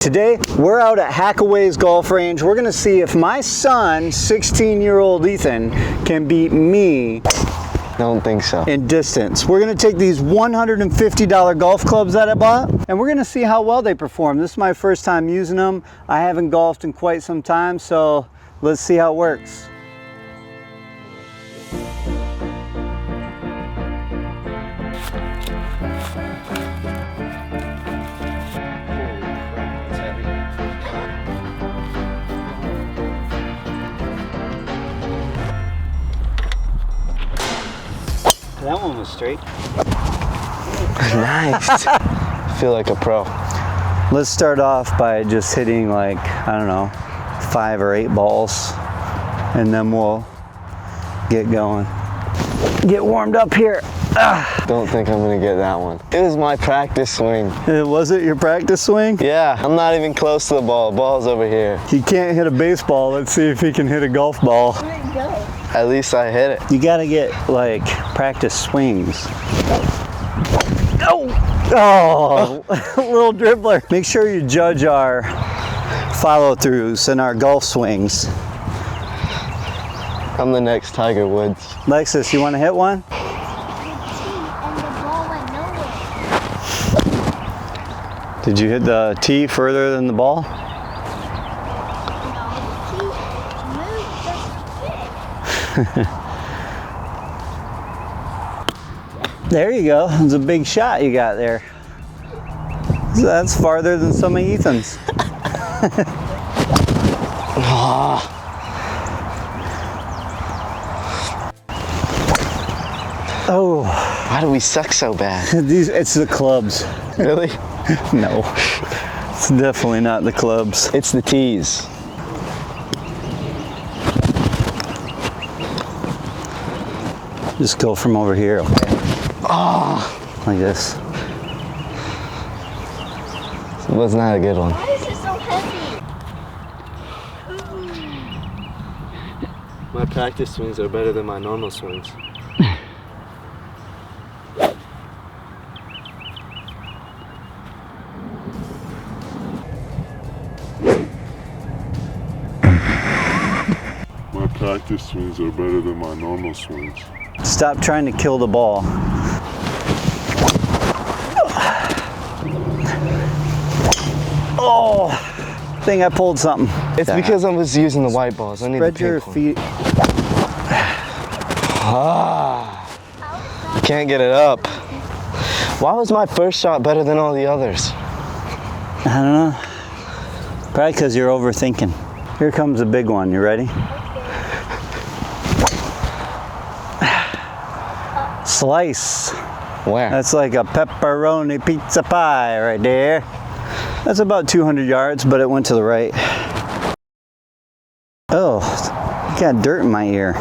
Today, we're out at Hackaway's Golf Range. We're gonna see if my son, 16-year-old Ethan, can beat me. Don't think so. In distance. We're gonna take these $150 golf clubs that I bought, and we're gonna see how well they perform. This is my first time using them. I haven't golfed in quite some time, so let's see how it works. That one was straight. Nice. I feel like a pro. Let's start off by just hitting like, I don't know, 5 or 8 balls, and then we'll get going. Get warmed up here. Don't think I'm gonna get that one. It was my practice swing. Was it your practice swing? Yeah, I'm not even close to the ball. Ball's over here. He can't hit a baseball. Let's see if he can hit a golf ball. Where'd it go? At least I hit it. You gotta get like practice swings. Oh, little dribbler. Make sure you judge our follow-throughs and our golf swings. I'm the next Tiger Woods. Lexus, you wanna hit one? And the ball went nowhere. Did you hit the tee further than the ball? No, the key moved just a bit. There you go. It's a big shot you got there. So that's farther than some of Ethan's. Oh. Why do we suck so bad? It's the clubs. Really? No. It's definitely not the clubs. It's the tees. Just go from over here, okay? Oh, Like this. it was not a good one. Why is it so heavy? My practice swings are better than my normal swings. My practice swings are better than my normal swings. Stop trying to kill the ball. Oh, I think I pulled something. It's because I was using the white balls. I need Spread the your pink one. feet. I can't get it up. Why was my first shot better than all the others? I don't know. Probably because you're overthinking. Here comes the big one. You ready? Slice. Where? That's like a pepperoni pizza pie right there. That's about 200 yards, but it went to the right. Oh, you got dirt in my ear.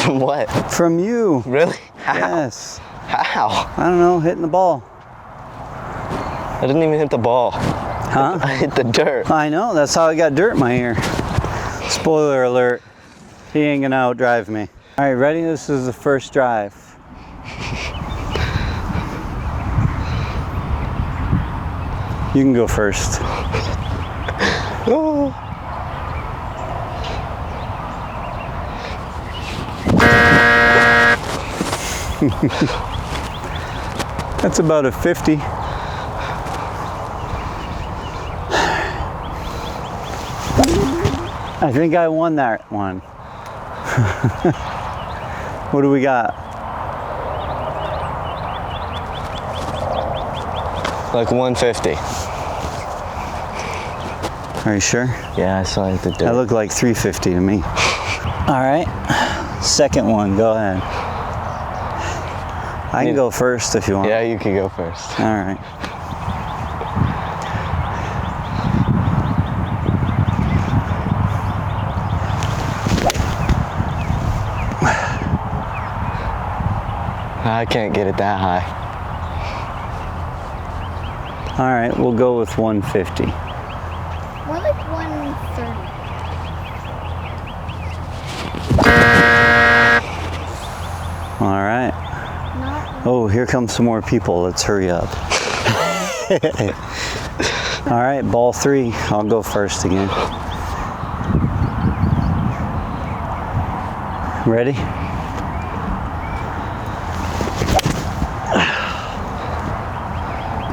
From what? From you. Really? How? Yes. How? I don't know, hitting the ball. I didn't even hit the ball. Huh? I hit the dirt. I know, that's how I got dirt in my ear. Spoiler alert, he ain't gonna outdrive me. All right, ready? This is the first drive. You can go first. Oh. That's about a 50. I think I won that one. What do we got? Like 150. Are you sure? Yeah, I saw it the dirt. That looked like 350 to me. All right, second one, go ahead. I can go first if you want. Yeah, you can go first. All right. I can't get it that high. All right, we'll go with 150. More like 130. All right. Not Oh, here comes some more people. Let's hurry up. All right, ball 3. I'll go first again. Ready?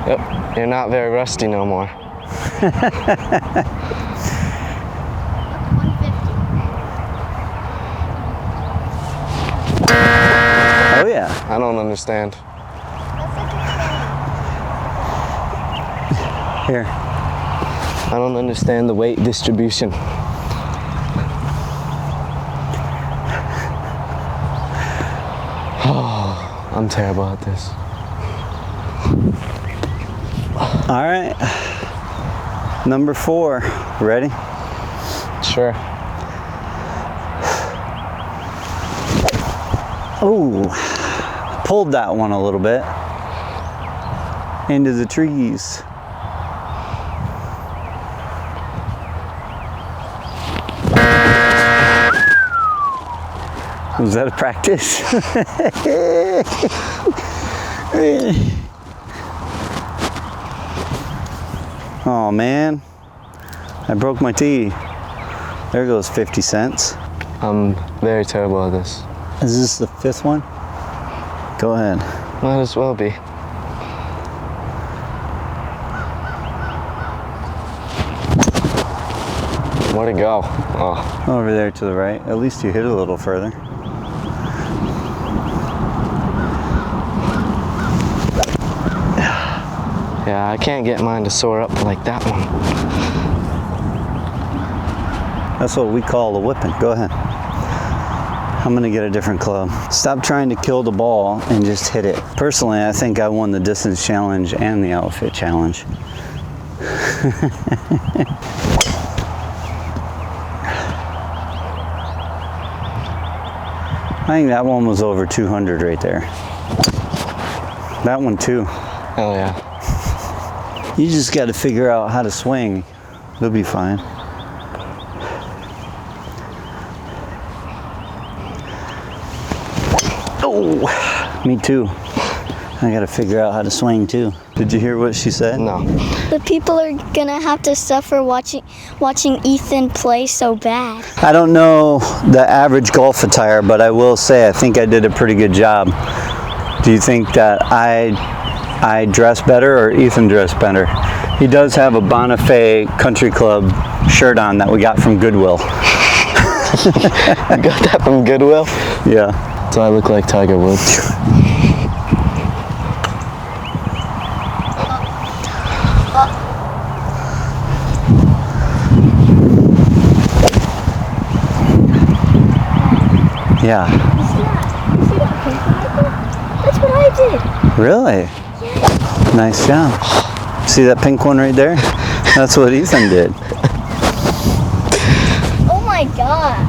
Yep, you're not very rusty no more. 150. Oh yeah. I don't understand. Here. I don't understand the weight distribution. Oh, I'm terrible at this. All right. Number 4. Ready? Sure. Oh, pulled that one a little bit into the trees. Was that a practice? Oh man, I broke my tee. There goes 50 cents. I'm very terrible at this. Is this the 5th one? Go ahead. Might as well be. Where'd it go? Oh, Over there to the right. At least you hit a little further. yeah, I can't get mine to soar up like that one. That's what we call a whipping. Go ahead. I'm gonna get a different club. Stop trying to kill the ball and just hit it. Personally, I think I won the distance challenge and the outfit challenge. I think that one was over 200 right there. That one too. Hell yeah. You just got to figure out how to swing. You'll be fine. Oh, me too. I got to figure out how to swing too. Did you hear what she said? No. The people are gonna have to suffer watching Ethan play so bad. I don't know the average golf attire, but I will say I think I did a pretty good job. Do you think that I dress better or Ethan dressed better? He does have a Bonifay Country Club shirt on that we got from Goodwill. You got that from Goodwill? Yeah. So I look like Tiger Woods. Yeah. You see that pink one? That's what I did. Really? Nice job. See that pink one right there? That's what Ethan did. Oh my god.